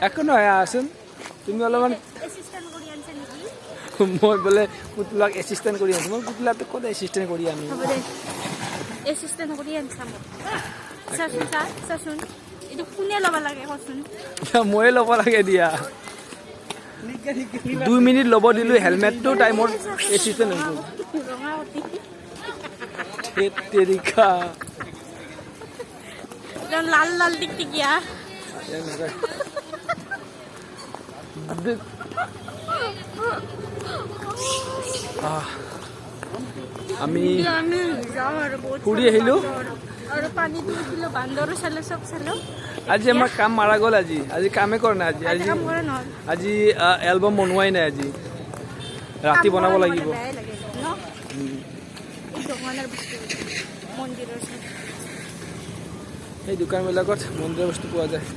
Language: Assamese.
একো নহয় আচোন তুমি অলপমান মই বোলে পুতলাক এচিষ্টেণ্ট কৰি আছো মই পুতলাটো ক'ত এচিষ্টেণ্ট কৰি আনো এচিষ্টেণ্ট কৰি আনছা মোক চাচোন চাচোন এইটো কোনে ল'ব লাগে কচোন ময়ে ল'ব লাগে দিয়া 2 মিনিট ল'ব দিলোঁ হেলমেটটো টাইমত এচিষ্টেণ্ট হৈ গ'ল তেৰিকা লাল লাল টিকটিকিয়া আমি ফুৰি আহিলোঁ আৰু পানীটো উঠিলোঁ বান্দৰো চালোঁ চব চালোঁ আজি আমাৰ কাম মাৰা গ'ল আজি কামেই কৰা নাই আজি এলবাম বনোৱাই নাই আজি ৰাতি বনাব লাগিব সেই দোকানবিলাকত মন্দিৰৰ বস্তু পোৱা যায়